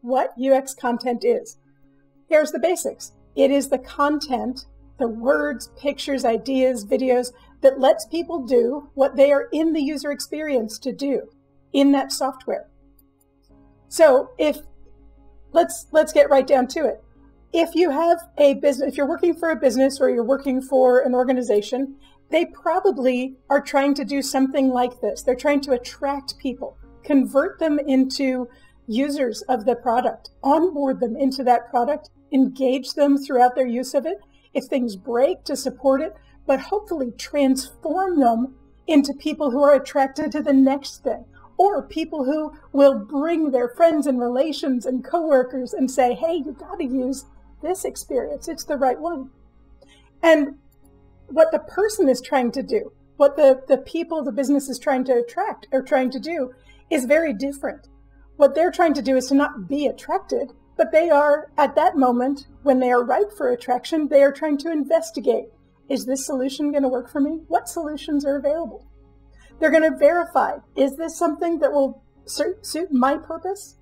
what UX content is. Here's the basics. It is the content, the words, pictures, ideas, videos that lets people do what they are in the user experience to do in that software. So let's get right down to it. If you have a business, if you're working for a business or you're working for an organization, they probably are trying to do something like this. They're trying to attract people, convert them into users of the product, onboard them into that product, engage them throughout their use of it. If things break, to support it, but hopefully transform them into people who are attracted to the next thing, or people who will bring their friends and relations and coworkers and say, hey, you got to use this experience. It's the right one. And what the person is trying to do, what the people the business is trying to attract or trying to do is very different. What they're trying to do is to not be attracted, but they are, at that moment, when they are ripe for attraction, they are trying to investigate, is this solution going to work for me? What solutions are available? They're going to verify, is this something that will suit my purpose?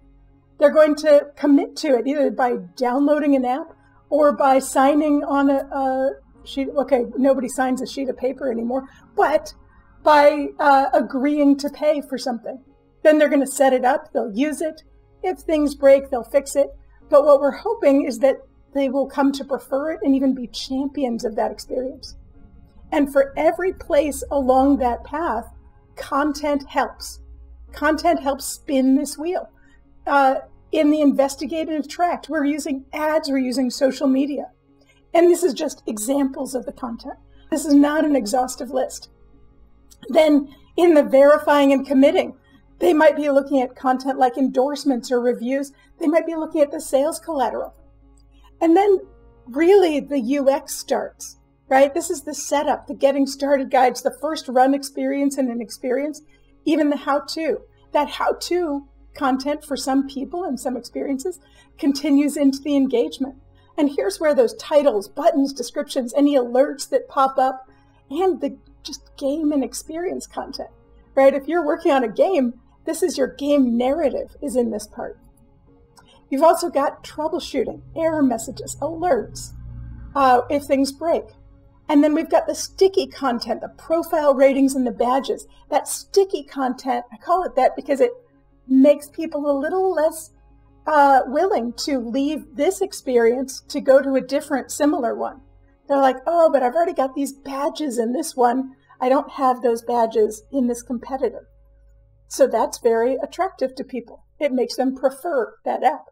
They're going to commit to it, either by downloading an app or by signing on a sheet. Okay, nobody signs a sheet of paper anymore, but by agreeing to pay for something. Then they're going to set it up, they'll use it. If things break, they'll fix it. But what we're hoping is that they will come to prefer it and even be champions of that experience. And for every place along that path, content helps. Content helps spin this wheel. In the investigate and attract, we're using ads, we're using social media. And this is just examples of the content. This is not an exhaustive list. Then in the verifying and committing, they might be looking at content like endorsements or reviews. They might be looking at the sales collateral. And then really the UX starts, right? This is the setup, the getting started guides, the first run experience in an experience, even the how-to. That how-to content for some people and some experiences continues into the engagement. And here's where those titles, buttons, descriptions, any alerts that pop up, and the just game and experience content, right? If you're working on a game, this is your game narrative is in this part. You've also got troubleshooting, error messages, alerts, if things break. And then we've got the sticky content, the profile ratings and the badges. That sticky content, I call it that because it makes people a little less willing to leave this experience to go to a different similar one. They're like, oh, but I've already got these badges in this one. I don't have those badges in this competitor. So that's very attractive to people. It makes them prefer that app.